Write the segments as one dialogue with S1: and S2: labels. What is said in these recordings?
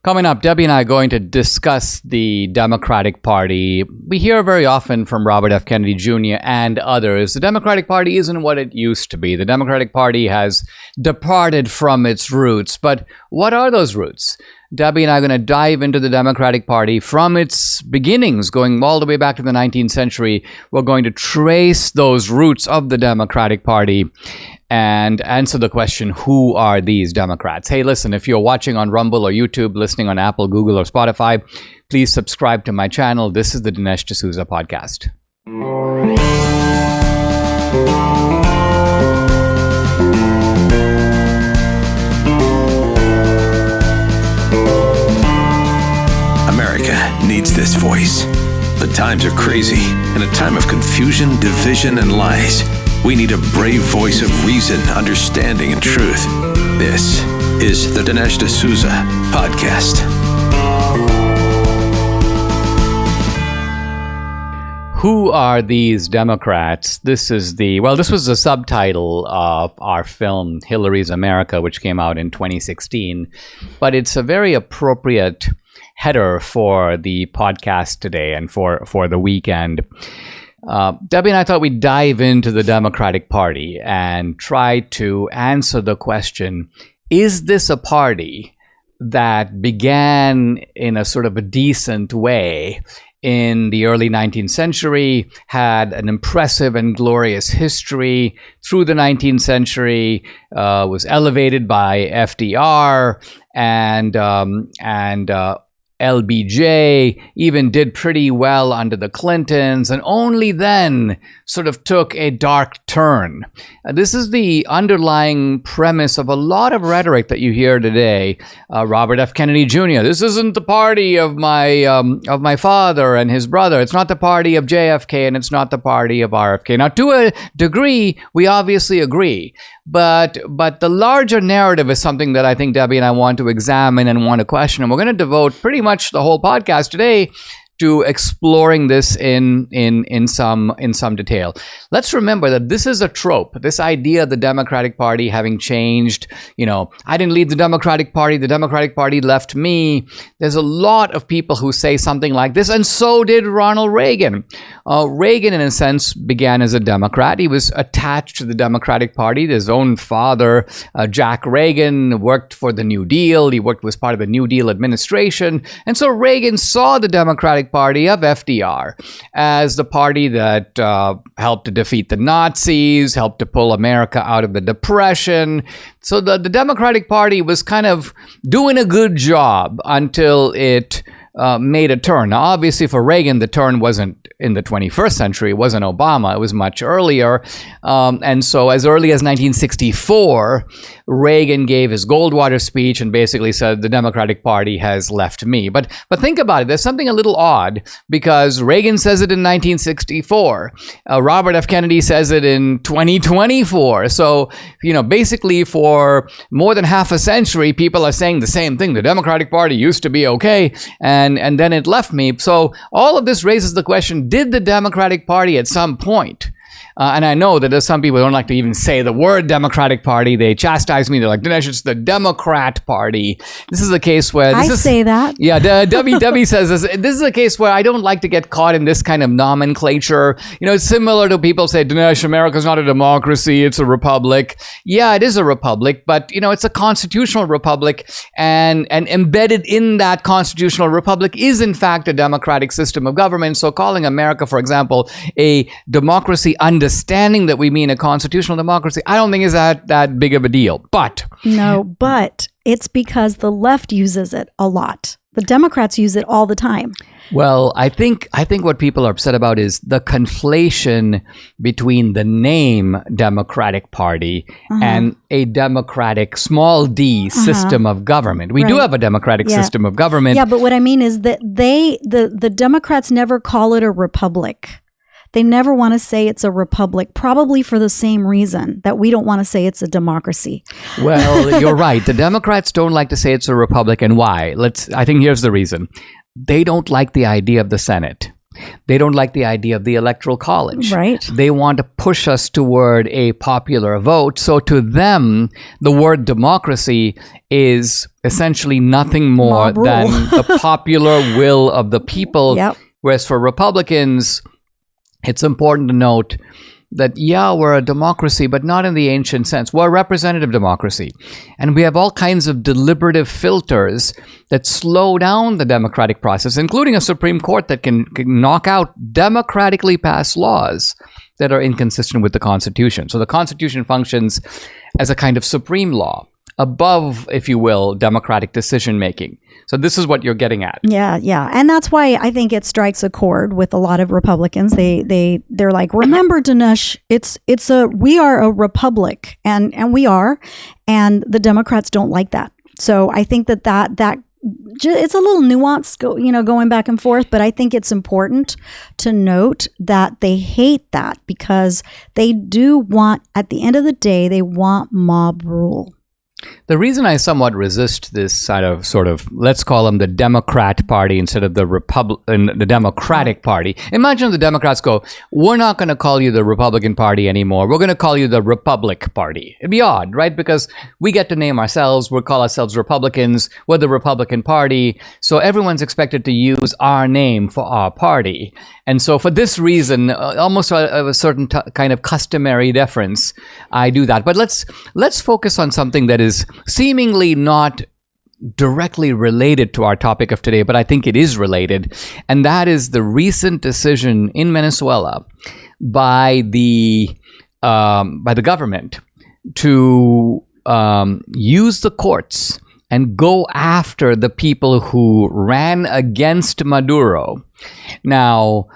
S1: Coming up, Debbie and I are going to discuss the Democratic Party. We hear very often from Robert F. Kennedy Jr. and others, the Democratic Party isn't what it used to be. The Democratic Party has departed from its roots. But what are those roots? Debbie and I are going to dive into the Democratic Party from its beginnings, going all the way back to the 19th century. We're going to trace those roots of the Democratic Party and answer the question, who are these Democrats? Hey, listen, if you're watching on Rumble or YouTube, listening on Apple, Google, or Spotify, please subscribe to my channel. This is the Dinesh D'Souza podcast.
S2: America needs this voice. The times are crazy. In a time of confusion, division, and lies, we need a brave voice of reason, understanding, and truth. This is the Dinesh D'Souza podcast.
S1: Who are these Democrats? This was the subtitle of our film, Hillary's America, which came out in 2016. But it's a very appropriate header for the podcast today and for the weekend. Debbie and I thought we'd dive into the Democratic Party and try to answer the question, is this a party that began in a sort of a decent way in the early 19th century, had an impressive and glorious history through the 19th century, was elevated by FDR and LBJ, even did pretty well under the Clintons, and only then sort of took a dark turn. This is the underlying premise of a lot of rhetoric that you hear today. Robert F. Kennedy Jr., this isn't the party of my father and his brother. It's not the party of JFK, and it's not the party of RFK. Now, to a degree, we obviously agree. But the larger narrative is something that I think Debbie and I want to examine and want to question. And we're going to devote pretty much the whole podcast today to exploring this in some detail. Let's remember that this is a trope. This idea of the Democratic Party having changed, I didn't lead the Democratic Party left me. There's a lot of people who say something like this, and so did Ronald Reagan. Reagan, in a sense, began as a Democrat. He was attached to the Democratic Party. His own father, Jack Reagan, worked for the New Deal. He was part of the New Deal administration. And so Reagan saw the Democratic Party of FDR as the party that helped to defeat the Nazis, helped to pull America out of the Depression. So the Democratic Party was kind of doing a good job until it made a turn. Now, obviously, for Reagan, the turn wasn't in the 21st century. It wasn't Obama. It was much earlier. And so as early as 1964, Reagan gave his Goldwater speech and basically said, the Democratic Party has left me. But think about it. There's something a little odd because Reagan says it in 1964. Robert F. Kennedy says it in 2024. So, basically for more than half a century, people are saying the same thing. The Democratic Party used to be okay, and then it left me. So all of this raises the question, did the Democratic Party at some point, and I know that there's some people who don't like to even say the word Democratic Party. They chastise me. They're like, Dinesh, it's the Democrat Party. This is a case where...
S3: I say that.
S1: Yeah, Debbie says this. This is a case where I don't like to get caught in this kind of nomenclature. It's similar to people say, Dinesh, America's not a democracy, it's a republic. Yeah, it is a republic, but, it's a constitutional republic, and embedded in that constitutional republic is, in fact, a democratic system of government. So calling America, for example, a democracy understanding that we mean a constitutional democracy, I don't think is that big of a deal. But
S3: it's because the left uses it a lot. The Democrats use it all the time.
S1: Well, I think what people are upset about is the conflation between the name Democratic Party and a democratic, small d, system of government. We do have a democratic system of government.
S3: Yeah, but what I mean is that the Democrats never call it a republic. They never want to say it's a republic, probably for the same reason that we don't want to say it's a democracy.
S1: Well, you're right. The Democrats don't like to say it's a republic, and why? I think here's the reason. They don't like the idea of the Senate. They don't like the idea of the Electoral College.
S3: Right.
S1: They want to push us toward a popular vote. So to them, the word democracy is essentially nothing more
S3: Mob rule.
S1: than the popular will of the people.
S3: Yep.
S1: Whereas for Republicans, it's important to note that, yeah, we're a democracy, but not in the ancient sense. We're a representative democracy. And we have all kinds of deliberative filters that slow down the democratic process, including a Supreme Court that can knock out democratically passed laws that are inconsistent with the Constitution. So the Constitution functions as a kind of supreme law, above, if you will, democratic decision making. So this is what you're getting at.
S3: Yeah, yeah. And that's why I think it strikes a chord with a lot of Republicans. They're like, remember, Dinesh, we are a republic, and we are, and the Democrats don't like that. So I think that it's a little nuanced, going back and forth, but I think it's important to note that they hate that because they do want, at the end of the day, they want mob rule.
S1: The reason I somewhat resist this sort of, let's call them the Democrat Party instead of the Democratic Party. Imagine the Democrats go, we're not going to call you the Republican Party anymore. We're going to call you the Republic Party. It'd be odd, right? Because we get to name ourselves. We'll call ourselves Republicans. We're the Republican Party. So everyone's expected to use our name for our party. And so for this reason, almost a certain kind of customary deference, I do that. But let's focus on something that is seemingly not directly related to our topic of today, but I think it is related. And that is the recent decision in Venezuela by the government to use the courts and go after the people who ran against Maduro. Now,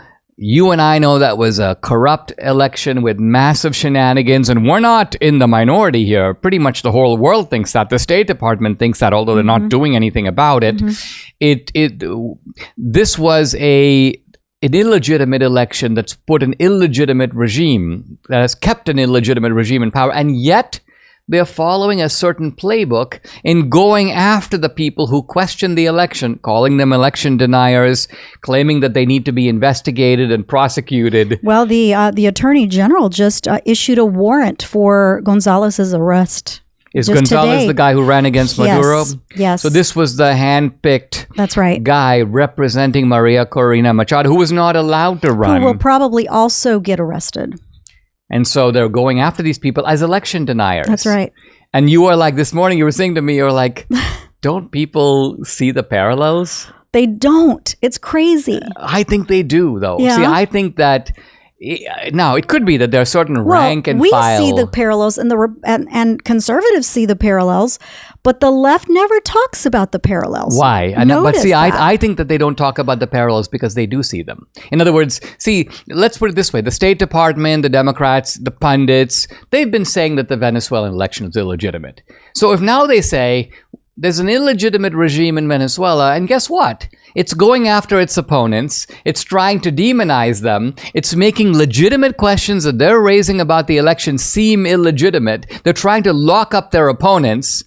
S1: you and I know that was a corrupt election with massive shenanigans, and we're not in the minority here. Pretty much the whole world thinks that. The State Department thinks that, although they're not doing anything about it. This was an illegitimate election that's put an illegitimate regime, that has kept an illegitimate regime in power, and yet they're following a certain playbook in going after the people who question the election, calling them election deniers, claiming that they need to be investigated and prosecuted.
S3: Well, the Attorney General just issued a warrant for Gonzalez's arrest.
S1: Is
S3: just
S1: Gonzalez
S3: today.
S1: the guy who ran against Maduro?
S3: Yes.
S1: So this was the hand-picked
S3: That's right.
S1: guy representing Maria Corina Machado, who was not allowed to run.
S3: Who will probably also get arrested.
S1: And so they're going after these people as election deniers.
S3: That's right.
S1: And you were like, this morning you were saying to me, you're like, don't people see the parallels?
S3: They don't. It's crazy.
S1: I think they do, though.
S3: Yeah.
S1: See, I think that now it could be that there are certain rank and file.
S3: We see the parallels, and conservatives see the parallels, but the left never talks about the parallels.
S1: Why? But see, I think that they don't talk about the parallels because they do see them. In other words, see, let's put it this way. The State Department, the Democrats, the pundits, they've been saying that the Venezuelan election is illegitimate. So if now they say there's an illegitimate regime in Venezuela, and guess what? It's going after its opponents. It's trying to demonize them. It's making legitimate questions that they're raising about the election seem illegitimate. They're trying to lock up their opponents,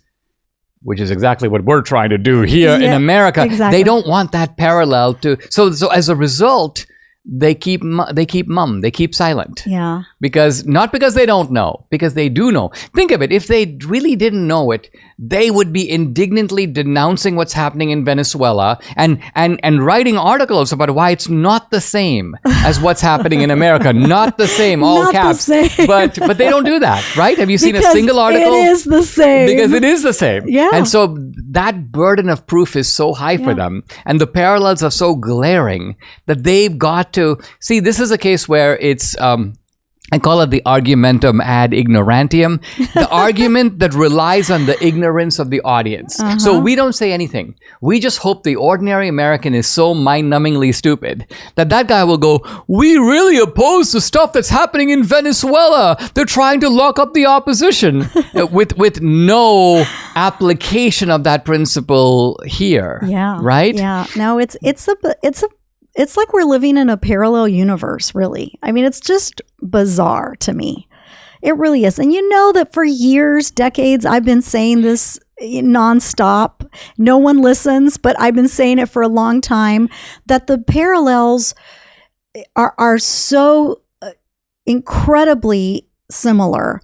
S1: which is exactly what we're trying to do here in America.
S3: Exactly.
S1: They don't want that parallel to. So as a result, they keep mum. They keep silent.
S3: Yeah.
S1: Not because they don't know, because they do know. Think of it. If they really didn't know it, they would be indignantly denouncing what's happening in Venezuela and writing articles about why it's not the same as what's happening in America. Not the same, all
S3: Not
S1: caps.
S3: the same.
S1: But they don't do that, right? Have you seen a single article?
S3: It is the same.
S1: Because it is the same.
S3: Yeah.
S1: And so that burden of proof is so high for them. And the parallels are so glaring that they've got to see. This is a case where it's I call it the argumentum ad ignorantium, the argument that relies on the ignorance of the audience. So we don't say anything. We just hope the ordinary American is so mind-numbingly stupid that guy will go, we really oppose the stuff that's happening in Venezuela. They're trying to lock up the opposition with no application of that principle here.
S3: Yeah.
S1: Right?
S3: Yeah. No, it's like we're living in a parallel universe, really. I mean, it's just bizarre to me. It really is. And you know that for years, decades, I've been saying this nonstop. No one listens, but I've been saying it for a long time, that the parallels are so incredibly similar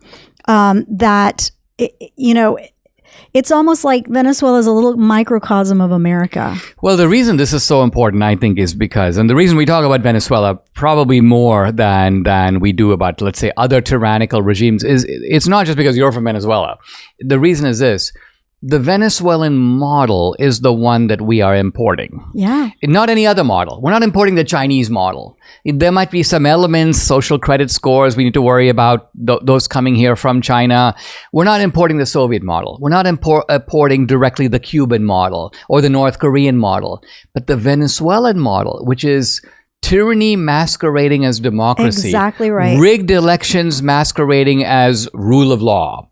S3: that it's almost like Venezuela is a little microcosm of America.
S1: Well, the reason this is so important, I think, is because, and the reason we talk about Venezuela probably more than we do about, let's say, other tyrannical regimes, is it's not just because you're from Venezuela. The reason is this. The Venezuelan model is the one that we are importing.
S3: Yeah.
S1: Not any other model. We're not importing the Chinese model. There might be some elements, social credit scores, we need to worry about those coming here from China. We're not importing the Soviet model. We're not importing directly the Cuban model or the North Korean model. But the Venezuelan model, which is tyranny masquerading as democracy.
S3: Exactly right.
S1: Rigged elections masquerading as rule of law.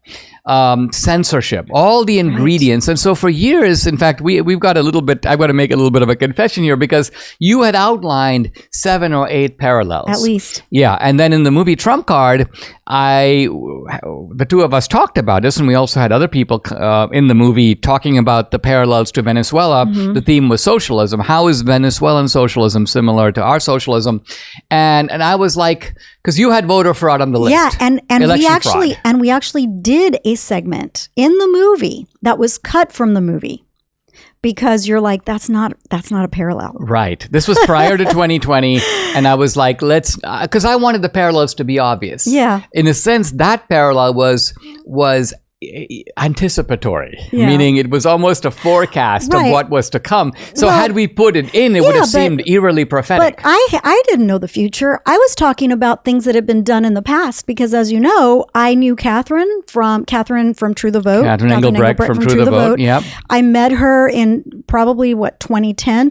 S1: Censorship, all the ingredients. Right. And so for years, in fact, we've got a little bit, I've got to make a little bit of a confession here, because you had outlined 7 or 8 parallels.
S3: At least.
S1: Yeah. And then in the movie Trump Card, the two of us talked about this, and we also had other people in the movie talking about the parallels to Venezuela. Mm-hmm. The theme was socialism. How is Venezuelan socialism similar to our socialism? And I was like, because you had voter fraud on the list.
S3: Yeah, and we actually did a segment in the movie that was cut from the movie, because you're like, that's not a parallel.
S1: Right. This was prior to 2020, and I was like, because I wanted the parallels to be obvious.
S3: Yeah.
S1: In a sense, that parallel was anticipatory, meaning it was almost a forecast of what was to come. So had we put it in, it would have seemed eerily prophetic.
S3: But I didn't know the future. I was talking about things that had been done in the past, because, as you know, I knew Catherine from True the Vote.
S1: Catherine Engelbrecht from True the Vote. Yep.
S3: I met her in probably 2010,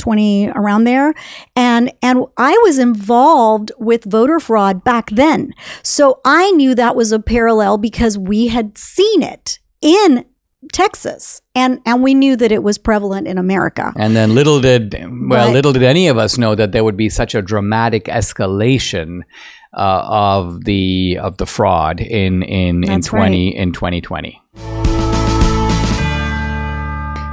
S3: around there, and I was involved with voter fraud back then. So I knew that was a parallel because we had seen it in Texas, and we knew that it was prevalent in America.
S1: And then little did any of us know that there would be such a dramatic escalation of the fraud in 2020.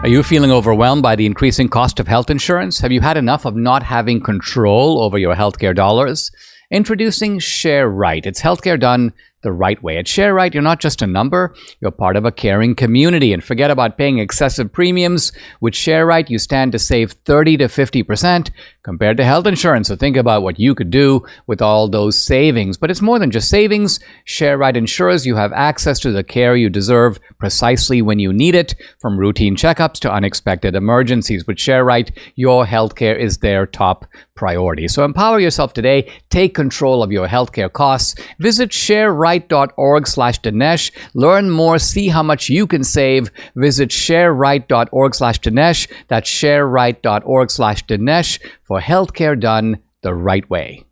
S1: Are you feeling overwhelmed by the increasing cost of health insurance? Have you had enough of not having control over your healthcare dollars? Introducing Share Right. It's healthcare done the right way. At Share Right, you're not just a number, you're part of a caring community. And forget about paying excessive premiums. With Share Right, you stand to save 30 to 50% compared to health insurance. So think about what you could do with all those savings. But it's more than just savings. Share Right ensures you have access to the care you deserve precisely when you need it, from routine checkups to unexpected emergencies. With Share Right, your healthcare is their top priority. So empower yourself today. Take control of your healthcare costs. Visit shareright.org/Dinesh. Learn more. See how much you can save. Visit shareright.org/Dinesh. That's shareright.org/Dinesh for healthcare done the right way.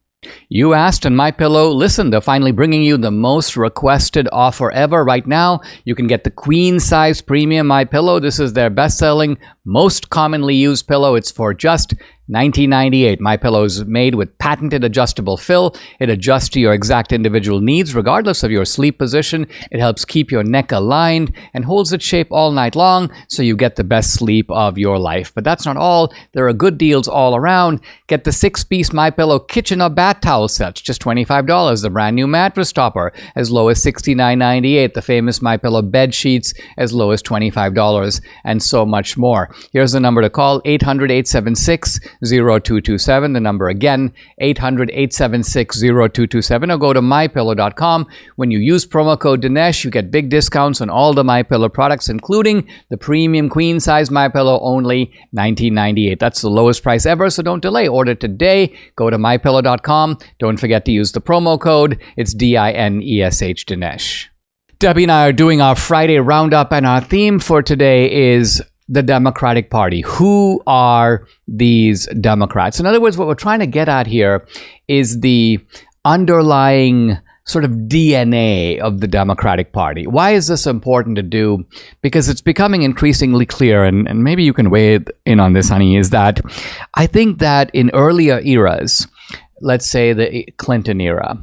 S1: You asked, and MyPillow, listen, they're finally bringing you the most requested offer ever. Right now, you can get the queen size premium MyPillow. This is their best-selling, most commonly used pillow. It's for just $19.98. MyPillow is made with patented adjustable fill. It adjusts to your exact individual needs regardless of your sleep position. It helps keep your neck aligned and holds its shape all night long so you get the best sleep of your life. But that's not all. There are good deals all around. Get the 6-piece MyPillow kitchen or bath towel sets, just $25. The brand new mattress topper, as low as $69.98. The famous MyPillow bed sheets, as low as $25, and so much more. Here's the number to call, 800-876-0227. The number again, 800-876-0227, or go to mypillow.com. When you use promo code Dinesh, you get big discounts on all the MyPillow products, including the premium queen size MyPillow, only $19.98. That's the lowest price ever, so don't delay. Order today. Go to mypillow.com. Don't forget to use the promo code. It's DINESH, Dinesh. Debbie and I are doing our Friday roundup, and our theme for today is the Democratic Party. Who are these Democrats? In other words, what we're trying to get at here is the underlying sort of DNA of the Democratic Party. Why is this important to do? Because it's becoming increasingly clear, and maybe you can weigh in on this, honey, is that I think that in earlier eras, let's say the Clinton era,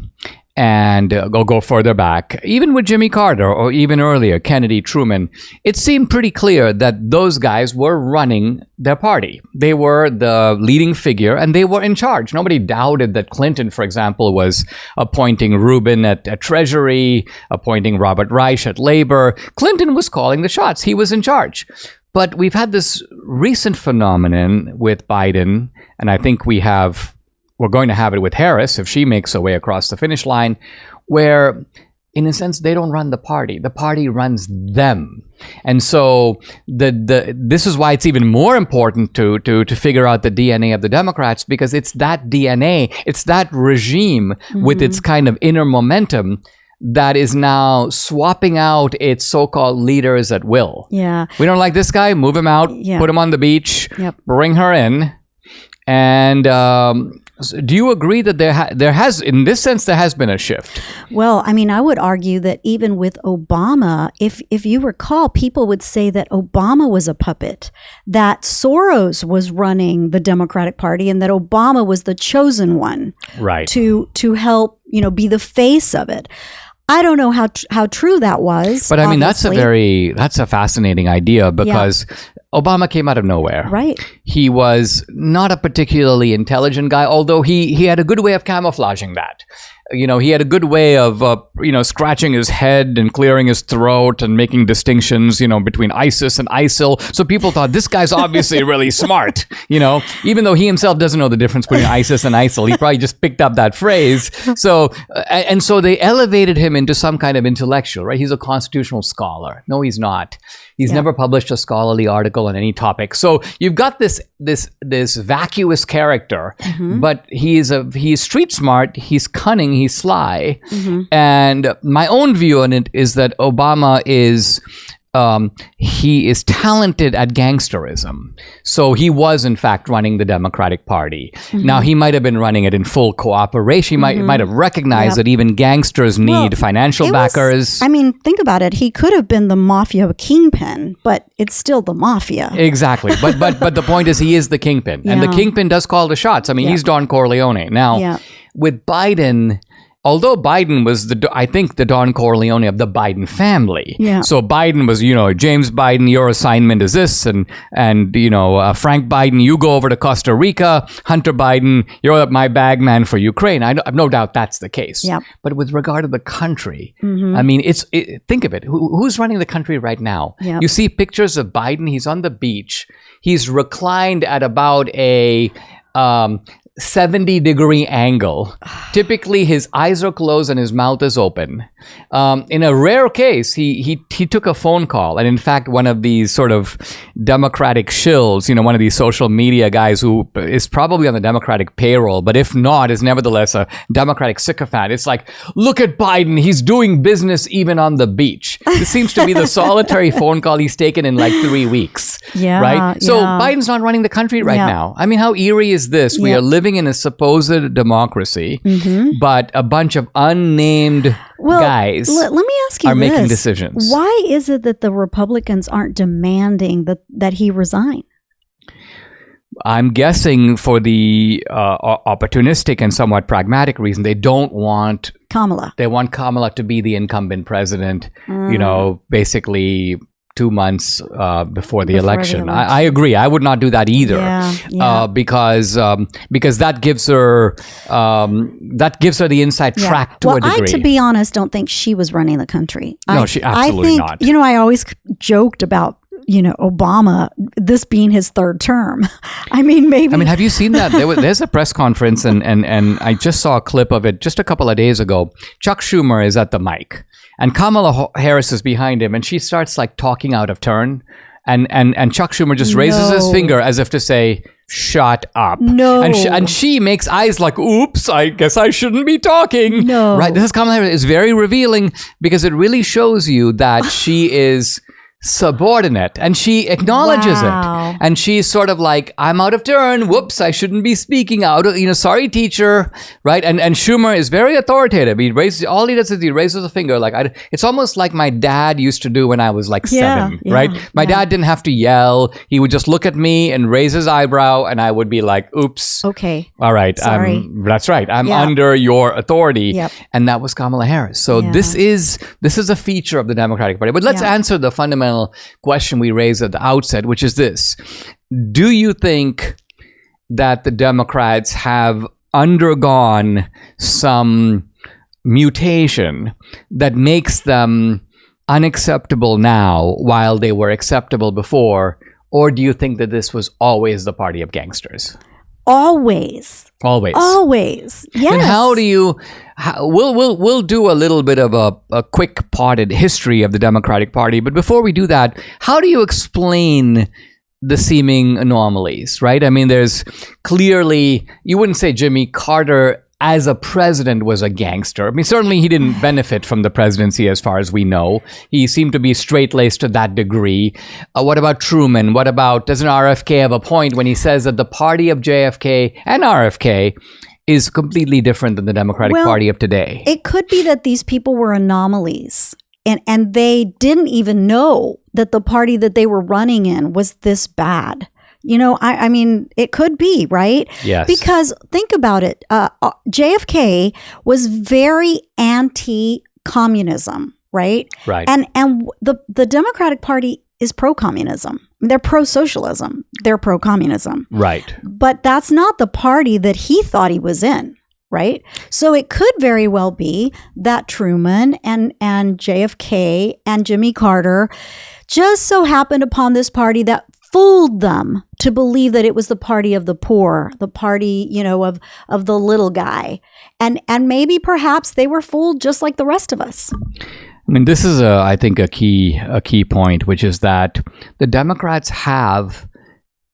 S1: and go further back, even with Jimmy Carter or even earlier, Kennedy, Truman, it seemed pretty clear that those guys were running their party. They were the leading figure and they were in charge. Nobody doubted that Clinton, for example, was appointing Rubin at Treasury, appointing Robert Reich at Labor. Clinton was calling the shots. He was in charge. But we've had this recent phenomenon with Biden, and I think we're going to have it with Harris if she makes her way across the finish line, where, in a sense, they don't run the party. The party runs them. And so this is why it's even more important to figure out the DNA of the Democrats, because it's that DNA, it's that regime with its kind of inner momentum that is now swapping out its so-called leaders at will.
S3: Yeah.
S1: We don't like this guy, move him out, put him on the beach, bring her in. And do you agree that there has, in this sense, there has been a shift?
S3: Well, I mean, I would argue that even with Obama, if you recall, people would say that Obama was a puppet, that Soros was running the Democratic Party, and that Obama was the chosen one,
S1: right,
S3: to help, be the face of it. I don't know how true that was.
S1: But I mean, that's a fascinating idea, because Obama came out of nowhere.
S3: Right.
S1: He was not a particularly intelligent guy, although he had a good way of camouflaging that. He had a good way of, scratching his head and clearing his throat and making distinctions, between ISIS and ISIL. So people thought, this guy's obviously really smart, even though he himself doesn't know the difference between ISIS and ISIL. He probably just picked up that phrase. So, and so they elevated him into some kind of intellectual, right? He's a constitutional scholar. No, he's not. He's never published a scholarly article on any topic. So you've got this vacuous character, but he's street smart, he's cunning, he's sly. And my own view on it is that Obama is he is talented at gangsterism. So he was, in fact, running the Democratic Party. Now, he might have been running it in full cooperation. He might have recognized that even gangsters need financial backers.
S3: Think about it. He could have been the mafia kingpin, but it's still the mafia.
S1: Exactly. But the point is, he is the kingpin. And the kingpin does call the shots. He's Don Corleone. Now, with Biden, although Biden was I think the Don Corleone of the Biden family. Yeah. So Biden was, James Biden, your assignment is this, and Frank Biden, you go over to Costa Rica. Hunter Biden, you're my bag man for Ukraine. I have no doubt that's the case. Yeah. But with regard to the country, think of it. Who's running the country right now? Yep. You see pictures of Biden. He's on the beach. He's reclined at about a 70-degree angle. Typically, his eyes are closed and his mouth is open. In a rare case, he took a phone call. And in fact, one of these sort of Democratic shills, one of these social media guys who is probably on the Democratic payroll, but if not, is nevertheless a Democratic sycophant. It's like, look at Biden. He's doing business even on the beach. This seems to be the solitary phone call he's taken in like 3 weeks. Yeah. Right? So Biden's not running the country right now. How eerie is this? We are living in a supposed democracy, but a bunch of unnamed guys
S3: let me ask you
S1: making decisions.
S3: Why is it that the Republicans aren't demanding that he resign?
S1: I'm guessing for the opportunistic and somewhat pragmatic reason. They don't want
S3: Kamala.
S1: They want Kamala to be the incumbent president, basically 2 months before the election. I agree. I would not do that either, because that gives her the inside track to a degree.
S3: I, to be honest, don't think she was running the country.
S1: No, she absolutely not.
S3: I always joked about Obama, this being his third term. Maybe.
S1: Have you seen that? There's a press conference, and I just saw a clip of it just a couple of days ago. Chuck Schumer is at the mic, and Kamala Harris is behind him, and she starts like talking out of turn, and Chuck Schumer just raises his finger as if to say, shut up.
S3: No.
S1: And she makes eyes like, oops, I guess I shouldn't be talking.
S3: No.
S1: Right? This Kamala Harris is very revealing, because it really shows you that she is subordinate, and she acknowledges
S3: Wow.
S1: it. And she's sort of like, I'm out of turn. Whoops, I shouldn't be speaking out. Sorry, teacher. Right? And Schumer is very authoritative. All he does is he raises a finger. It's almost like my dad used to do when I was like 7, right? My dad didn't have to yell. He would just look at me and raise his eyebrow, and I would be like, oops.
S3: Okay.
S1: All right.
S3: Sorry.
S1: That's right. I'm under your authority.
S3: Yep.
S1: And that was Kamala Harris. So this is a feature of the Democratic Party. But let's answer the fundamental question we raised at the outset, which is this. Do you think that the Democrats have undergone some mutation that makes them unacceptable now while they were acceptable before? Or do you think that this was always the party of gangsters?
S3: Always. Yes.
S1: And how do you? We'll do a little bit of a quick potted history of the Democratic Party, but before we do that, how do you explain the seeming anomalies? Right? I mean, there's clearly, you wouldn't say Jimmy Carter as a president was a gangster. I mean, certainly he didn't benefit from the presidency as far as we know. He seemed to be straight-laced to that degree. What about Truman? Doesn't RFK have a point when he says that the party of JFK and RFK is completely different than the Democratic Party of today?
S3: It could be that these people were anomalies and they didn't even know that the party that they were running in was this bad. I mean, it could be, right?
S1: Yes.
S3: Because think about it. JFK was very anti-communism, right?
S1: Right.
S3: And the Democratic Party is pro-communism. They're pro-socialism. They're pro-communism.
S1: Right.
S3: But that's not the party that he thought he was in, right? So it could very well be that Truman and JFK and Jimmy Carter just so happened upon this party that fooled them to believe that it was the party of the poor, the party, of the little guy. And maybe perhaps they were fooled just like the rest of us.
S1: I mean, this is I think a key point, which is that the Democrats have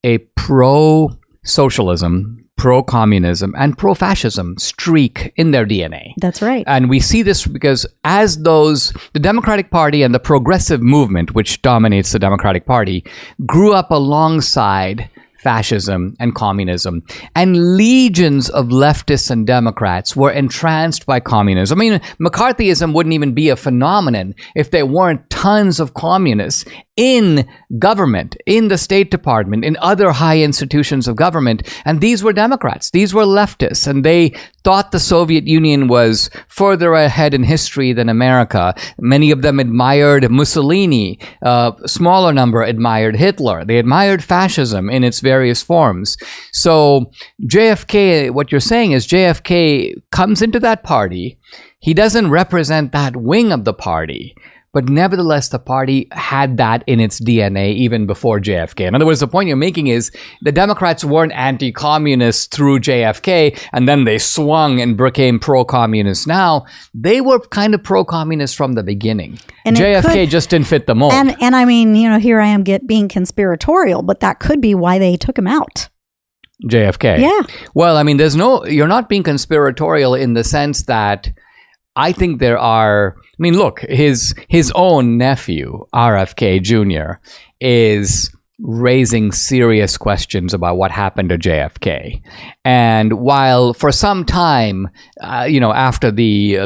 S1: a pro-socialism, pro-communism, and pro-fascism streak in their DNA.
S3: That's right.
S1: And we see this because the Democratic Party and the progressive movement, which dominates the Democratic Party, grew up alongside fascism and communism. And legions of leftists and Democrats were entranced by communism. I mean, McCarthyism wouldn't even be a phenomenon if there weren't tons of communists in government, in the State Department, in other high institutions of government. And these were Democrats. These were leftists. And they thought the Soviet Union was further ahead in history than America. Many of them admired Mussolini. A smaller number admired Hitler. They admired fascism in its various forms. So JFK, what you're saying is JFK comes into that party. He doesn't represent that wing of the party. But nevertheless, the party had that in its DNA even before JFK. In other words, the point you're making is the Democrats weren't anti-communist through JFK, and then they swung and became pro-communist now. They were kind of pro-communist from the beginning. And JFK just didn't fit the mold.
S3: And I mean, here I am being conspiratorial, but that could be why they took him out.
S1: JFK.
S3: Yeah.
S1: Well, I mean, you're not being conspiratorial in the sense that I think there are, look, his own nephew, RFK Jr., is raising serious questions about what happened to JFK. And while for some time, after the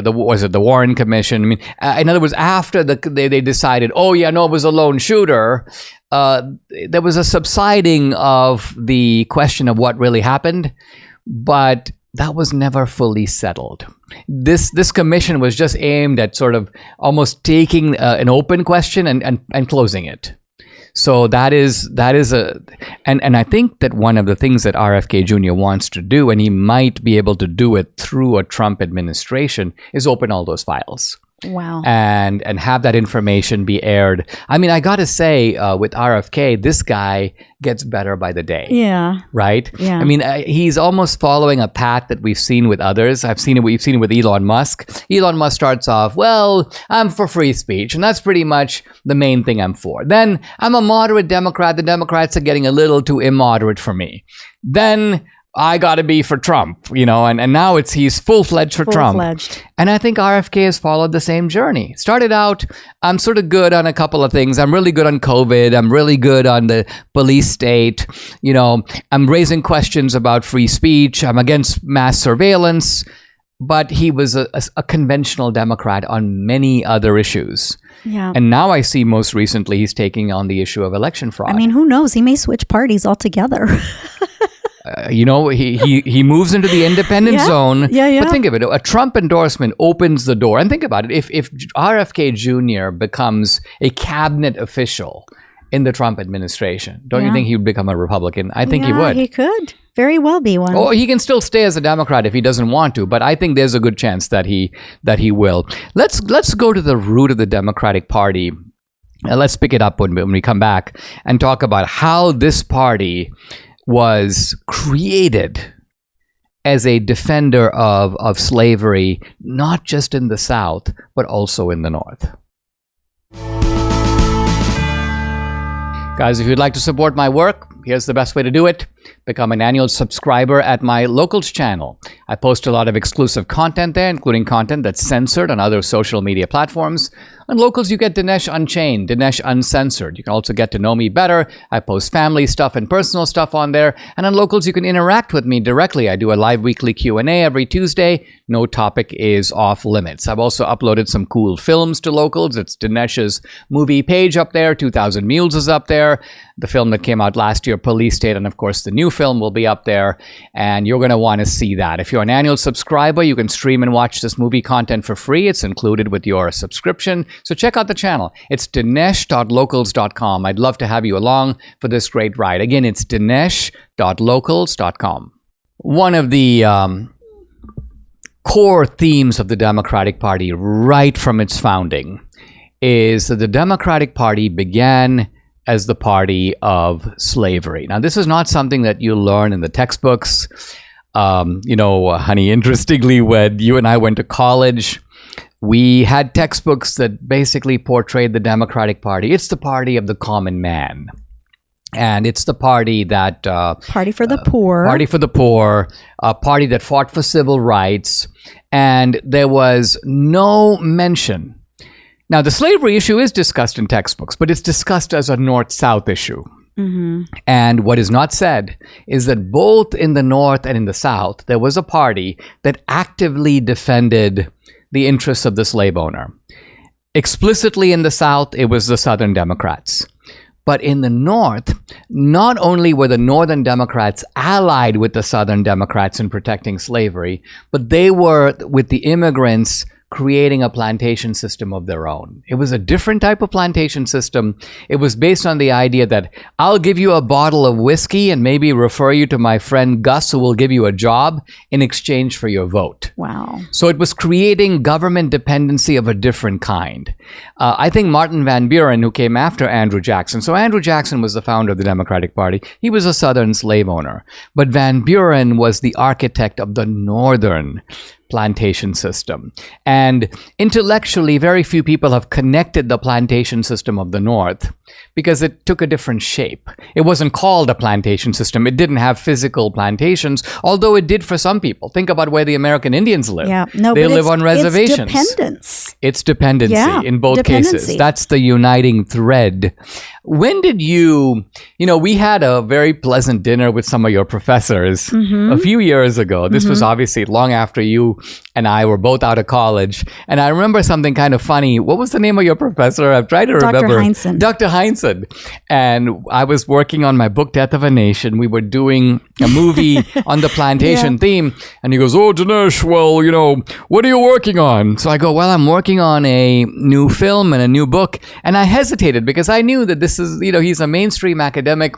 S1: Warren Commission, in other words, after they decided, it was a lone shooter, there was a subsiding of the question of what really happened, but that was never fully settled. This commission was just aimed at sort of almost taking an open question and closing it. So that is and I think that one of the things that RFK Jr. wants to do, and he might be able to do it through a Trump administration, is open all those files.
S3: Wow.
S1: And have that information be aired. I mean, I got to say, with RFK, this guy gets better by the day.
S3: Yeah.
S1: Right?
S3: Yeah.
S1: I mean, he's almost following a path that we've seen with others. We've seen it with Elon Musk. Elon Musk starts off, well, I'm for free speech, and that's pretty much the main thing I'm for. Then I'm a moderate Democrat. The Democrats are getting a little too immoderate for me. Then I got to be for Trump, and now he's full-fledged for Trump.
S3: Full-fledged.
S1: And I think RFK has followed the same journey. Started out, I'm sort of good on a couple of things. I'm really good on COVID. I'm really good on the police state. I'm raising questions about free speech. I'm against mass surveillance. But he was a conventional Democrat on many other issues.
S3: Yeah.
S1: And now I see most recently he's taking on the issue of election fraud.
S3: I mean, who knows? He may switch parties altogether.
S1: He moves into the independent zone.
S3: Yeah.
S1: But think of it. A Trump endorsement opens the door. And think about it. If RFK Jr. becomes a cabinet official in the Trump administration, don't you think he would become a Republican? I think he would.
S3: He could very well be one.
S1: Oh, he can still stay as a Democrat if he doesn't want to, but I think there's a good chance that he will. Let's go to the root of the Democratic Party. Let's pick it up when we come back and talk about how this party was created as a defender of slavery, not just in the South, but also in the North. Guys, if you'd like to support my work, here's the best way to do it. Become an annual subscriber at my Locals channel. I post a lot of exclusive content there, including content that's censored on other social media platforms. On Locals, you get Dinesh Unchained, Dinesh Uncensored. You can also get to know me better. I post family stuff and personal stuff on there. And on Locals, you can interact with me directly. I do a live weekly Q&A every Tuesday. No topic is off limits. I've also uploaded some cool films to Locals. It's Dinesh's movie page up there. 2000 Mules is up there. The film that came out last year, Police State, and of course the new film will be up there, and you're going to want to see that. If you're an annual subscriber, you can stream and watch this movie content for free. It's included with your subscription. So check out the channel. It's dinesh.locals.com. I'd love to have you along for this great ride. Again, it's dinesh.locals.com. One of the core themes of the Democratic Party right from its founding is that the Democratic Party began as the party of slavery. Now, this is not something that you learn in the textbooks. Honey, interestingly, when you and I went to college, we had textbooks that basically portrayed the Democratic Party. It's the party of the common man. And it's the party that...
S3: party for the poor.
S1: Party for the poor. A party that fought for civil rights. And there was no mention. Now, the slavery issue is discussed in textbooks, but it's discussed as a North-South issue. Mm-hmm. And what is not said is that both in the North and in the South, there was a party that actively defended the interests of the slave owner. Explicitly in the South, it was the Southern Democrats. But in the North, not only were the Northern Democrats allied with the Southern Democrats in protecting slavery, but they were with the immigrants creating a plantation system of their own. It was a different type of plantation system. It was based on the idea that I'll give you a bottle of whiskey and maybe refer you to my friend Gus, who will give you a job in exchange for your vote.
S3: Wow.
S1: So it was creating government dependency of a different kind. I think Martin Van Buren, who came after Andrew Jackson, so Andrew Jackson was the founder of the Democratic Party. He was a Southern slave owner. But Van Buren was the architect of the Northern plantation system. And intellectually, very few people have connected the plantation system of the North because it took a different shape. It wasn't called a plantation system. It didn't have physical plantations, although it did for some people. Think about where the American Indians live.
S3: Yeah. No,
S1: they live on reservations.
S3: It's dependence.
S1: It's dependency in both
S3: dependency.
S1: cases. That's the uniting thread. When did we had a very pleasant dinner with some of your professors a few years ago. This was obviously long after you and I were both out of college. And I remember something kind of funny. What was the name of your professor? I've tried to remember. Dr. Heinsohn. And I was working on my book, Death of a Nation. We were doing a movie on the plantation theme. And he goes, "Oh, Dinesh, well, what are you working on?" So I go, "Well, I'm working on a new film and a new book." And I hesitated because I knew that this is, he's a mainstream academic.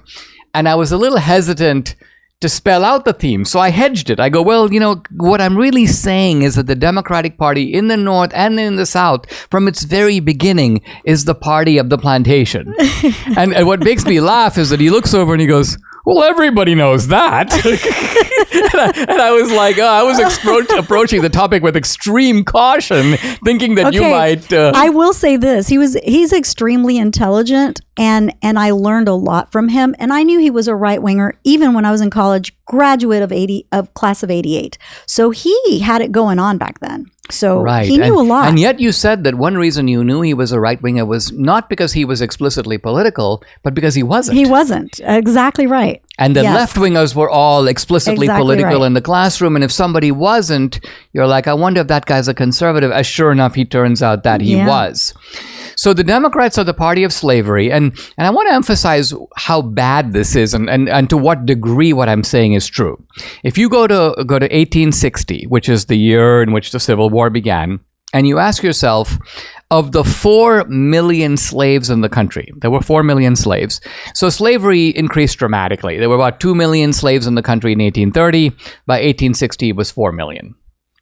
S1: And I was a little hesitant to spell out the theme. So I hedged it. I go, well, what I'm really saying is that the Democratic Party in the North and in the South, from its very beginning, is the party of the plantation. and what makes me laugh is that he looks over and he goes, "Well, everybody knows that." and I was like, I was approaching the topic with extreme caution, thinking that you might...
S3: I will say this. He's extremely intelligent, and I learned a lot from him. And I knew he was a right-winger even when I was in college. College, graduate of class of 88. So he had it going on back then. So he knew a lot.
S1: And yet you said that one reason you knew he was a right-winger was not because he was explicitly political, but because he wasn't.
S3: He wasn't. Exactly right.
S1: And the left-wingers were all explicitly political in the classroom. And if somebody wasn't, you're like, I wonder if that guy's a conservative. As sure enough, he turns out that he was. So the Democrats are the party of slavery. And I want to emphasize how bad this is and to what degree what I'm saying is true. If you go to 1860, which is the year in which the Civil War began, and you ask yourself, of the 4 million slaves in the country, there were 4 million slaves. So slavery increased dramatically. There were about 2 million slaves in the country in 1830. By 1860, it was 4 million.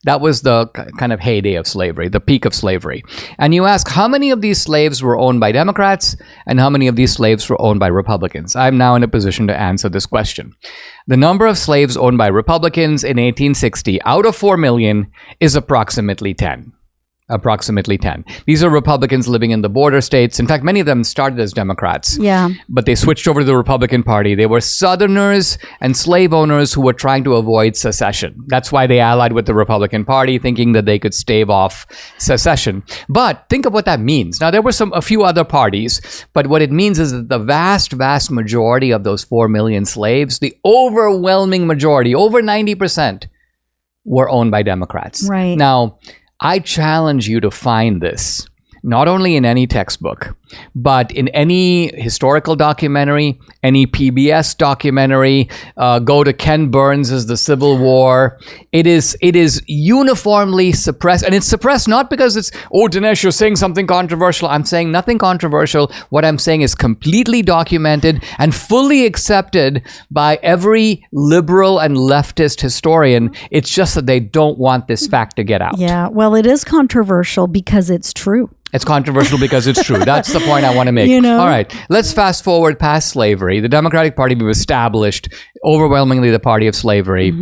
S1: That was the kind of heyday of slavery, the peak of slavery. And you ask, how many of these slaves were owned by Democrats and how many of these slaves were owned by Republicans? I'm now in a position to answer this question. The number of slaves owned by Republicans in 1860 out of 4 million is approximately 10. Approximately 10. These are Republicans living in the border states. In fact, many of them started as Democrats.
S3: Yeah.
S1: But they switched over to the Republican Party. They were Southerners and slave owners who were trying to avoid secession. That's why they allied with the Republican Party, thinking that they could stave off secession. But think of what that means. Now, there were a few other parties, but what it means is that the vast, vast majority of those 4 million slaves, the overwhelming majority, over 90%, were owned by Democrats.
S3: Right.
S1: Now, I challenge you to find this, not only in any textbook, but in any historical documentary, any PBS documentary. Go to Ken Burns' The Civil War. It is uniformly suppressed. And it's suppressed not because it's, oh, Dinesh, you're saying something controversial. I'm saying nothing controversial. What I'm saying is completely documented and fully accepted by every liberal and leftist historian. It's just that they don't want this fact to get out.
S3: Yeah, well, it is controversial because it's true.
S1: It's controversial because it's true. That's the point I want to make. All right, let's fast forward past slavery. The Democratic Party was established, overwhelmingly the party of slavery,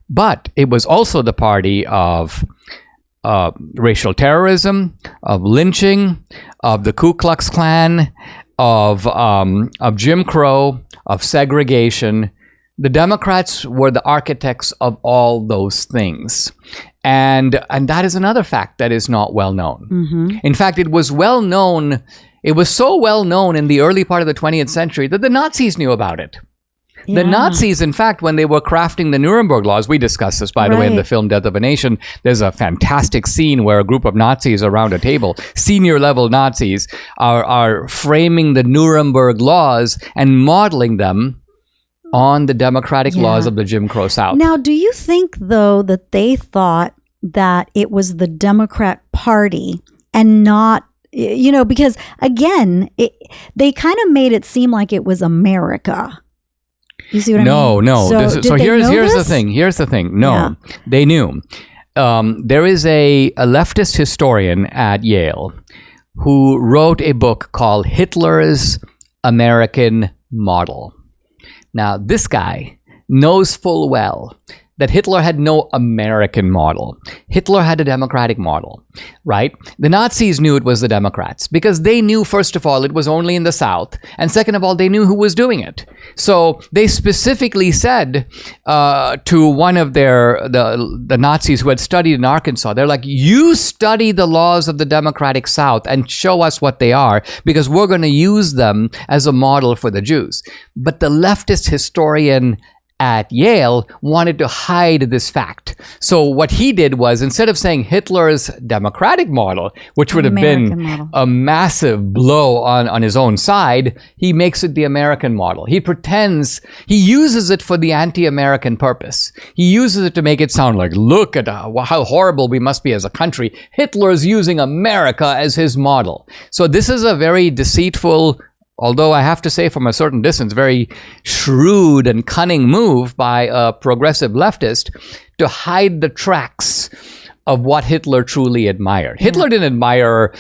S1: but it was also the party of racial terrorism, of lynching, of the Ku Klux Klan, of Jim Crow, of segregation. The Democrats were the architects of all those things. And that is another fact that is not well known. In fact, it was well known. It was so well known in the early part of the 20th century that the Nazis knew about it. The Nazis, in fact, when they were crafting the Nuremberg laws, we discussed this, by the way, in the film Death of a Nation. There's a fantastic scene where a group of Nazis around a table, senior level Nazis, are framing the Nuremberg laws and modeling them on the democratic laws of the Jim Crow South.
S3: Now, do you think, though, that they thought that it was the Democrat Party and not, because, again, they kind of made it seem like it was America. You see what I mean?
S1: No.
S3: So
S1: here's the thing. Here's the thing. No, they knew. There is a leftist historian at Yale who wrote a book called Hitler's American Model. Now, this guy knows full well that Hitler had no American model. Hitler had a democratic model, right? The Nazis knew it was the Democrats because they knew, first of all, it was only in the South. And second of all, they knew who was doing it. So they specifically said to one of the Nazis who had studied in Arkansas, they're like, you study the laws of the democratic South and show us what they are because we're going to use them as a model for the Jews. But the leftist historian at Yale wanted to hide this fact. So what he did was, instead of saying Hitler's democratic model, which would have been a massive blow on his own side, he makes it the American model. He pretends, he uses it for the anti-American purpose. He uses it to make it sound like, look at how horrible we must be as a country. Hitler's using America as his model. So this is a very deceitful, although I have to say from a certain distance, very shrewd and cunning move by a progressive leftist to hide the tracks of what Hitler truly admired. Hitler didn't admire,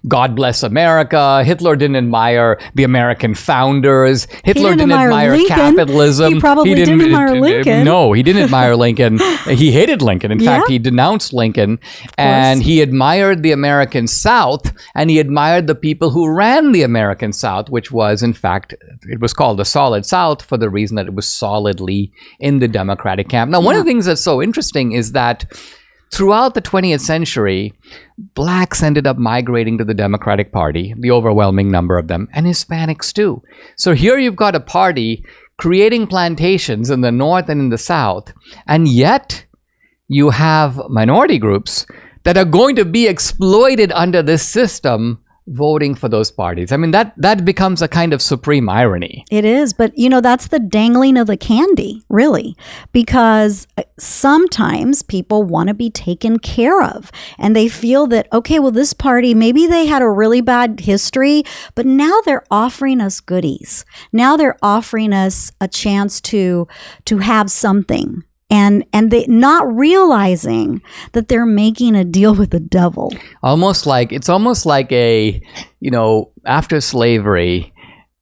S1: God bless America. Hitler didn't admire the American founders. Hitler didn't admire
S3: Lincoln.
S1: capitalism.
S3: He probably didn't admire Lincoln.
S1: No, he didn't admire Lincoln. He hated Lincoln. In fact, he denounced Lincoln. And he admired the American South, and he admired the people who ran the American South, which was, in fact, it was called the Solid South for the reason that it was solidly in the Democratic camp. Now, one of the things that's so interesting is that throughout the 20th century, blacks ended up migrating to the Democratic Party, the overwhelming number of them, and Hispanics too. So here you've got a party creating plantations in the North and in the South, and yet you have minority groups that are going to be exploited under this system voting for those parties. I mean, that becomes a kind of supreme irony.
S3: It is, but that's the dangling of the candy, really, because sometimes people want to be taken care of, and they feel that, okay, well, this party, maybe they had a really bad history, but now they're offering us goodies. Now they're offering us a chance to have something. And they not realizing that they're making a deal with the devil.
S1: It's almost like after slavery,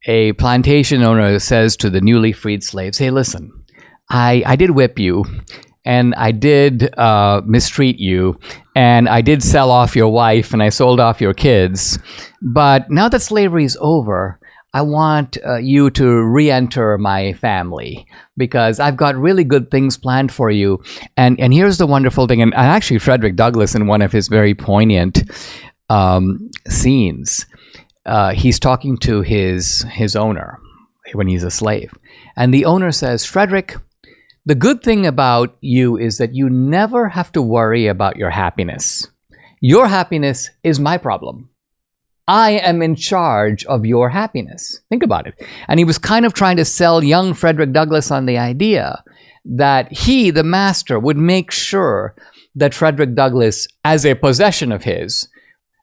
S1: a plantation owner says to the newly freed slaves, hey, listen, I did whip you, and I did mistreat you, and I did sell off your wife, and I sold off your kids. But now that slavery is over, I want you to re-enter my family because I've got really good things planned for you. And here's the wonderful thing. And actually, Frederick Douglass, in one of his very poignant scenes, he's talking to his owner when he's a slave. And the owner says, Frederick, the good thing about you is that you never have to worry about your happiness. Your happiness is my problem. I am in charge of your happiness. Think about it. And he was kind of trying to sell young Frederick Douglass on the idea that he, the master, would make sure that Frederick Douglass, as a possession of his,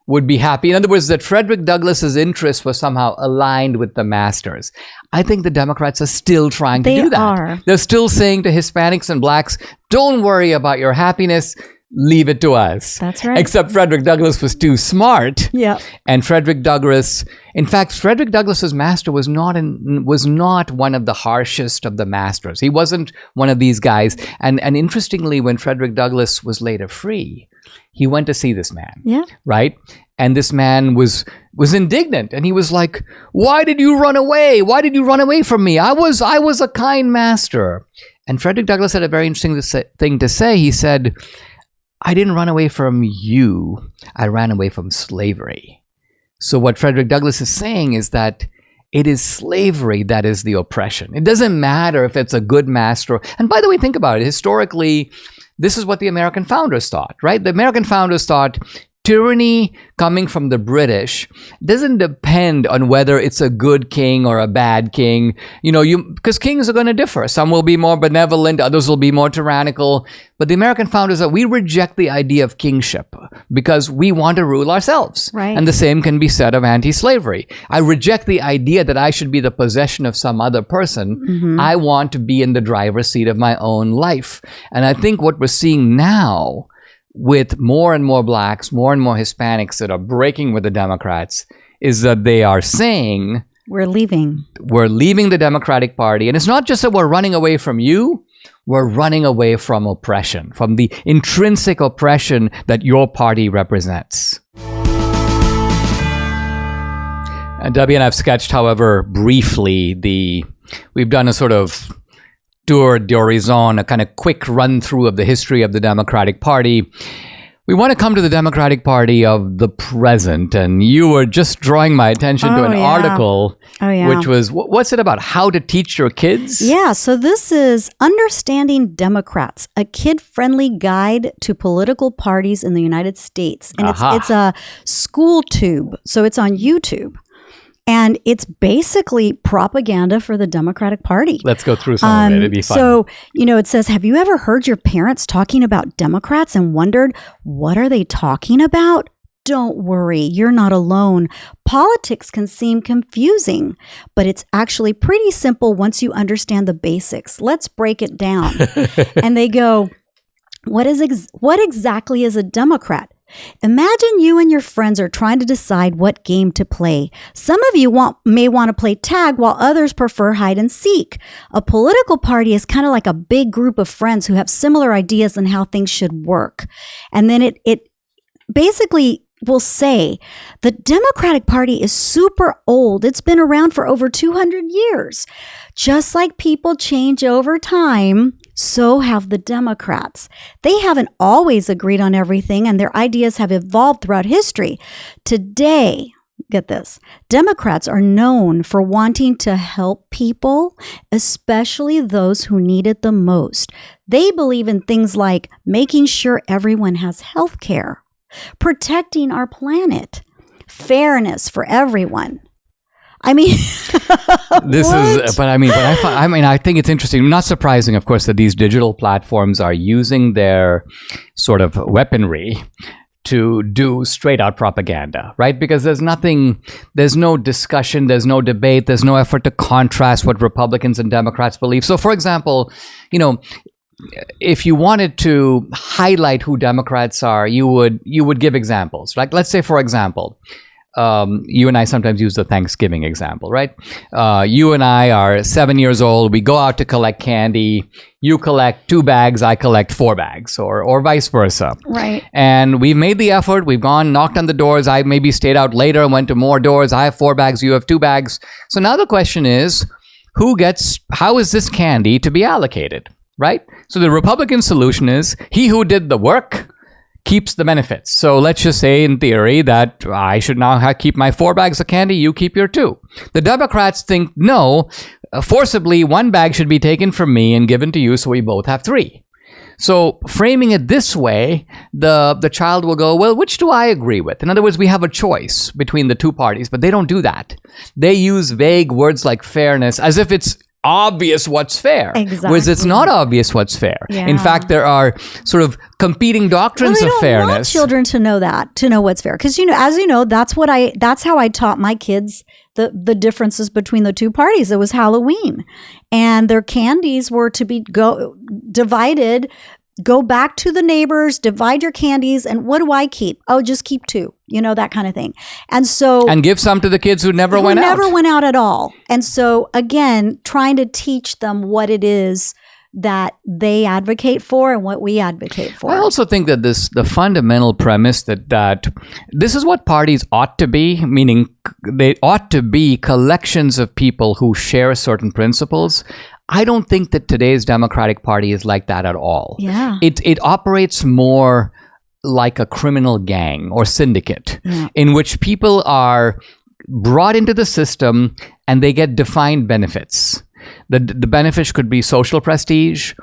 S1: would be happy. In other words, that Frederick Douglass's interests were somehow aligned with the master's. I think the Democrats are still trying to do that. They're still saying to Hispanics and blacks, don't worry about your happiness. Leave it to us.
S3: That's right.
S1: Except Frederick Douglass was too smart.
S3: Yeah.
S1: And Frederick Douglass's master was not one of the harshest of the masters. He wasn't one of these guys. And interestingly, when Frederick Douglass was later free, he went to see this man.
S3: Yeah.
S1: Right? And this man was indignant, and he was like, "Why did you run away? Why did you run away from me? I was a kind master." And Frederick Douglass had a very interesting thing to say. He said, I didn't run away from you. I ran away from slavery. So what Frederick Douglass is saying is that it is slavery that is the oppression. It doesn't matter if it's a good master. And by the way, think about it. Historically, this is what the American founders thought, right? The American founders thought tyranny coming from the British doesn't depend on whether it's a good king or a bad king. Because kings are going to differ. Some will be more benevolent, others will be more tyrannical. But the American founders said, we reject the idea of kingship because we want to rule ourselves.
S3: Right.
S1: And the same can be said of anti-slavery. I reject the idea that I should be the possession of some other person. Mm-hmm. I want to be in the driver's seat of my own life. And I think what we're seeing now, with more and more blacks, more and more Hispanics that are breaking with the Democrats, is that they are saying, we're leaving the Democratic Party. And it's not just that we're running away from you, we're running away from oppression, from the intrinsic oppression that your party represents. And Debbie and I've sketched, however, briefly, we've done a sort of tour d'horizon, a kind of quick run through of the history of the Democratic Party. We want to come to the Democratic Party of the present, and you were just drawing my attention to an article, which was, what's it about? How to teach your kids?
S3: Yeah, so this is Understanding Democrats, a kid-friendly guide to political parties in the United States. And it's a school tube, so it's on YouTube. And it's basically propaganda for the Democratic Party.
S1: Let's go through some of it. It'd be fun.
S3: So, it says, have you ever heard your parents talking about Democrats and wondered, what are they talking about? Don't worry, you're not alone. Politics can seem confusing, but it's actually pretty simple once you understand the basics. Let's break it down. And they go, what exactly is a Democrat? Imagine you and your friends are trying to decide what game to play. Some of you may want to play tag while others prefer hide and seek. A political party is kind of like a big group of friends who have similar ideas on how things should work. And then it basically will say the Democratic Party is super old. It's been around for over 200 years. Just like people change over time, so have the Democrats. They haven't always agreed on everything, and their ideas have evolved throughout history. Today, get this, Democrats are known for wanting to help people, especially those who need it the most. They believe in things like making sure everyone has health care, protecting our planet, fairness for everyone. I mean,
S1: I think it's interesting. Not surprising, of course, that these digital platforms are using their sort of weaponry to do straight out propaganda, right? Because there's no discussion, there's no debate, there's no effort to contrast what Republicans and Democrats believe. So, for example, if you wanted to highlight who Democrats are, you would give examples. Like, let's say, for example, you and I sometimes use the Thanksgiving example, right? You and I are 7 years old. We go out to collect candy. You collect 2 bags. I collect 4 bags, or vice versa.
S3: Right. And
S1: we've made the effort. We've gone, knocked on the doors. I maybe stayed out later and went to more doors. I have 4 bags. You have 2 bags. So now the question is, how is this candy to be allocated, right? So the Republican solution is he who did the work keeps the benefits. So let's just say in theory that I should now keep my 4 bags of candy, you keep your 2. The Democrats think, no, forcibly 1 bag should be taken from me and given to you so we both have 3. So framing it this way, the child will go, well, which do I agree with? In other words, we have a choice between the 2 parties, but they don't do that. They use vague words like fairness as if it's obvious what's fair.
S3: Exactly.
S1: Whereas it's not obvious what's fair.
S3: Yeah.
S1: In fact, there are sort of competing doctrines of fairness.
S3: I want children to know what's fair. Because, as you know, that's how I taught my kids the differences between the 2 parties. It was Halloween. And their candies were to be divided. Go back to the neighbors, divide your candies, and what do I keep? Oh, just keep 2, that kind of thing. And
S1: give some to the kids who never went out
S3: at all. And so, again, trying to teach them what it is that they advocate for and what we advocate for.
S1: I also think that the fundamental premise that this is what parties ought to be, meaning they ought to be collections of people who share certain principles. I don't think that today's Democratic Party is like that at all.
S3: Yeah.
S1: It operates more like a criminal gang or syndicate in which people are brought into the system and they get defined benefits. The benefits could be social prestige,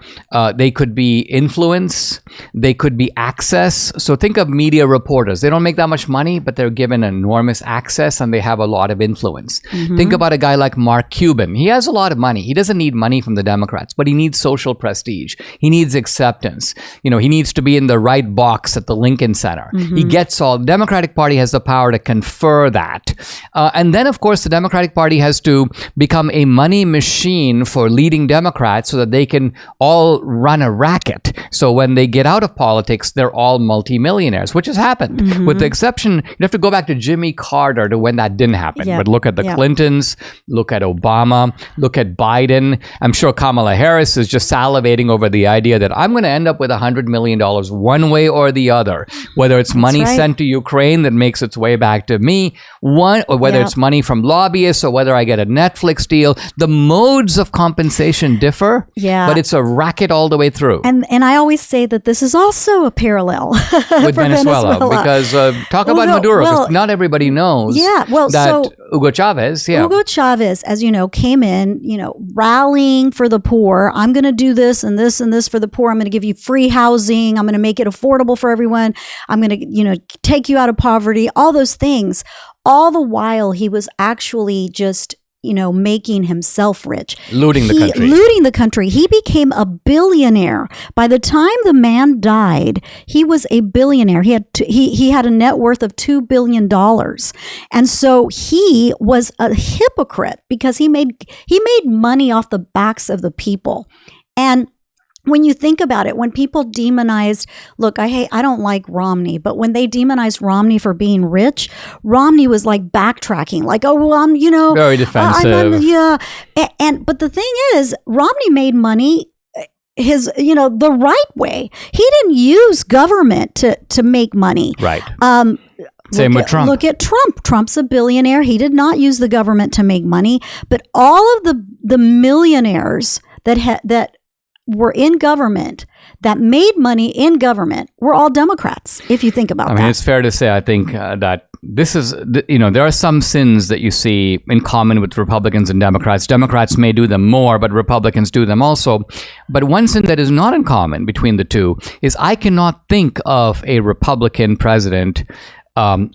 S1: they could be influence, they could be access. So think of media reporters. They don't make that much money, but they're given enormous access and they have a lot of influence. Mm-hmm. Think about a guy like Mark Cuban. He has a lot of money. He doesn't need money from the Democrats, but he needs social prestige. He needs acceptance. He needs to be in the right box at the Lincoln Center. Mm-hmm. He gets all. The Democratic Party has the power to confer that. And then, of course, the Democratic Party has to become a money machine for leading Democrats so that they can all run a racket. So when they get out of politics, they're all multimillionaires, which has happened. Mm-hmm. With the exception, you have to go back to Jimmy Carter to when that didn't happen. Yep. But look at the Clintons, look at Obama, look at Biden. I'm sure Kamala Harris is just salivating over the idea that I'm going to end up with $100 million one way or the other, whether it's money sent to Ukraine that makes its way back to me, or whether it's money from lobbyists, or whether I get a Netflix deal. The modes of compensation differ, but it's a racket all the way through.
S3: And I always say that this is also a parallel
S1: with Venezuela, because talk about Maduro, because not everybody knows that Hugo Chavez, as you know, came in, rallying for the poor. I'm going to do this and this and this for the poor. I'm going to give you free housing. I'm going to make it affordable for everyone. I'm going to, take you out of poverty, all those things. All the while he was actually just making himself rich. Looting
S3: the country. He became a billionaire. By the time the man died, he was a billionaire. He had a net worth of $2 billion. And so he was a hypocrite because he made money off the backs of the people. And when you think about it, when people demonized, look, I don't like Romney, but when they demonized Romney for being rich, Romney was like backtracking, like, oh, well, I'm,
S1: very defensive.
S3: yeah. But the thing is, Romney made money the right way. He didn't use government to make money.
S1: Right. Same with Trump.
S3: Look at Trump. Trump's a billionaire. He did not use the government to make money, but all of the millionaires that were in government, that made money in government, were all Democrats, if you think about that.
S1: I mean, it's fair to say, I think, that this is, there are some sins that you see in common with Republicans and Democrats. Democrats may do them more, but Republicans do them also. But one sin that is not in common between the two is I cannot think of a Republican president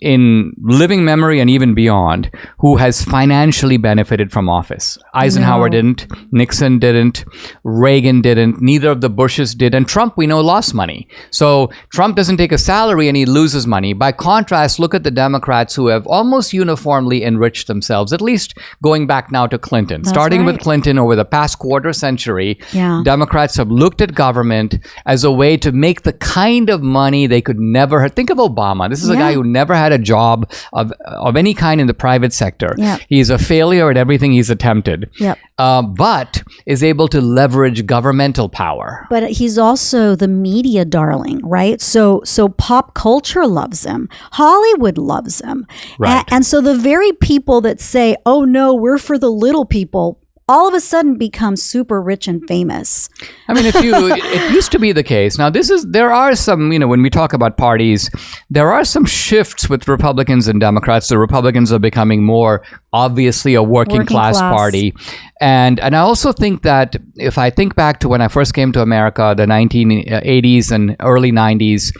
S1: in living memory and even beyond, who has financially benefited from office. Eisenhower didn't, Nixon didn't, Reagan didn't, neither of the Bushes did, and Trump, we know, lost money. So Trump doesn't take a salary and he loses money. By contrast, look at the Democrats who have almost uniformly enriched themselves, at least going back now to Clinton. Starting with Clinton over the past quarter century, Democrats have looked at government as a way to make the kind of money they could never have. Think of Obama. This is a guy who never had a job of any kind in the private sector. He's a failure at everything he's attempted, but is able to leverage governmental power.
S3: But he's also the media darling, right? So pop culture loves him. Hollywood loves him.
S1: Right.
S3: And so the very people that say, oh no, we're for the little people, all of a sudden become super rich and famous.
S1: I mean, it used to be the case. Now, there are some, when we talk about parties, there are some shifts with Republicans and Democrats. The Republicans are becoming more obviously a working class party. And I also think that if I think back to when I first came to America, the 1980s and early 90s,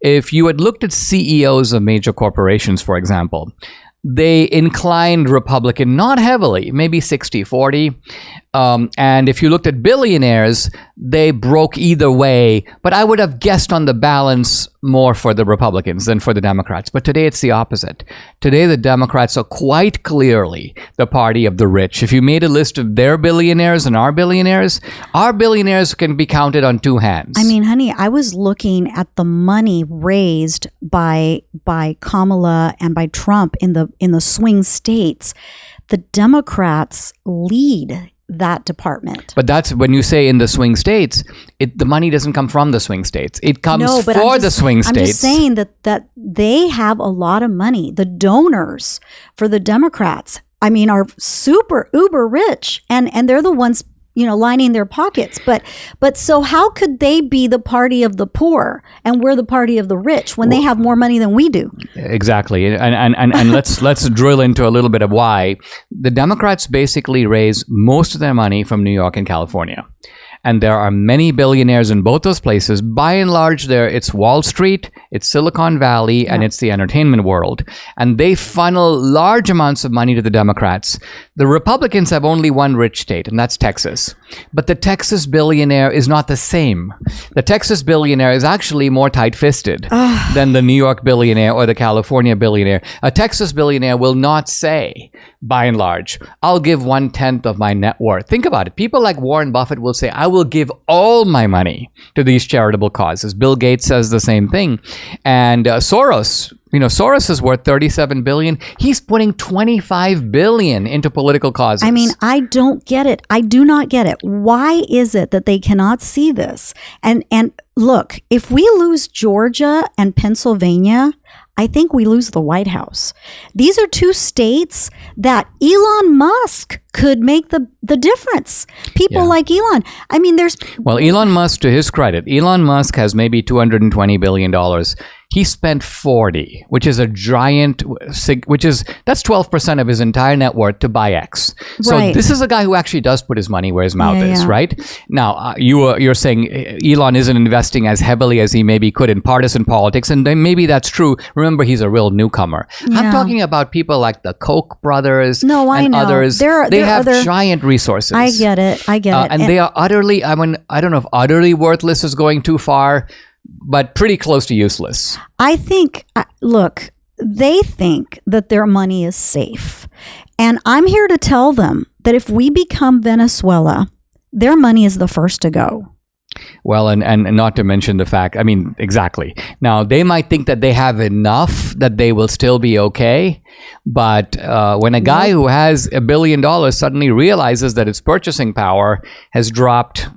S1: if you had looked at CEOs of major corporations, for example, they inclined Republican, not heavily, maybe 60-40. And if you looked at billionaires, they broke either way. But I would have guessed on the balance more for the Republicans than for the Democrats. But today it's the opposite. Today the Democrats are quite clearly the party of the rich. If you made a list of their billionaires and our billionaires can be counted on two hands.
S3: I mean, honey, I was looking at the money raised by Kamala and by Trump in the swing states. The Democrats lead that department.
S1: But that's when you say in the swing states, the money doesn't come from the swing states. It comes the swing states.
S3: I'm just saying that they have a lot of money. The donors for the Democrats, I mean, are super uber rich, and they're the ones lining their pockets. But so how could they be the party of the poor and we're the party of the rich when they have more money than we do?
S1: Exactly. And let's drill into a little bit of why. The Democrats basically raise most of their money from New York and California. And there are many billionaires in both those places. By and large, it's Wall Street, it's Silicon Valley, and it's the entertainment world. And they funnel large amounts of money to the Democrats. The Republicans have only one rich state, and that's Texas. But the Texas billionaire is not the same. The Texas billionaire is actually more tight-fisted than the New York billionaire or the California billionaire. A Texas billionaire will not say, by and large, I'll give 1/10 of my net worth. Think about it. People like Warren Buffett will say, I will give all my money to these charitable causes. Bill Gates says the same thing. And Soros, Soros is worth $37 billion. He's putting $25 billion into political causes.
S3: I mean, I don't get it. I do not get it. Why is it that they cannot see this? And look, if we lose Georgia and Pennsylvania, I think we lose the White House. These are two states that Elon Musk could make the difference. People like Elon. I mean,
S1: Well, Elon Musk, to his credit, Elon Musk has maybe $220 billion. He spent 40, which is a giant, that's 12% of his entire net worth to buy X. So this is a guy who actually does put his money where his mouth is, right? Now, you're saying Elon isn't investing as heavily as he maybe could in partisan politics, and then maybe that's true. Remember, he's a real newcomer. I'm talking about people like the Koch brothers and others. They have giant resources.
S3: I get it.
S1: And they are utterly, I don't know if utterly worthless is going too far, but pretty close to useless.
S3: I think, look, they think that their money is safe. And I'm here to tell them that if we become Venezuela, their money is the first to go.
S1: Well, and not to mention the fact, I mean, exactly. Now, they might think that they have enough that they will still be okay. But when a guy who has $1 billion suddenly realizes that its purchasing power has dropped,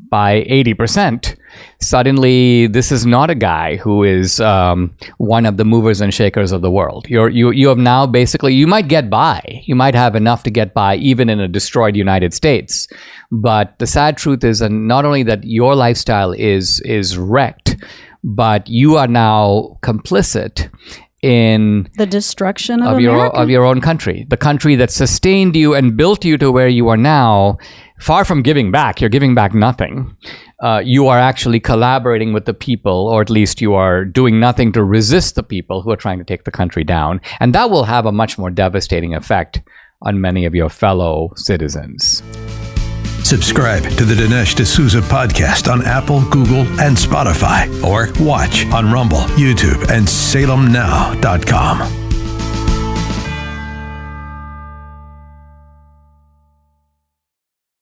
S1: by 80%, suddenly this is not a guy who is one of the movers and shakers of the world. You have now basically, you might get by. You might have enough to get by even in a destroyed United States. But the sad truth is not only that your lifestyle is wrecked, but you are now complicit in
S3: the destruction of
S1: your own country, the country that sustained you and built you to where you are now. Far from giving back, you're giving back nothing. You are actually collaborating with the people, or at least you are doing nothing to resist the people who are trying to take the country down. And that will have a much more devastating effect on many of your fellow citizens.
S2: Subscribe to the Dinesh D'Souza podcast on Apple, Google, and Spotify, or watch on Rumble, YouTube, and SalemNow.com.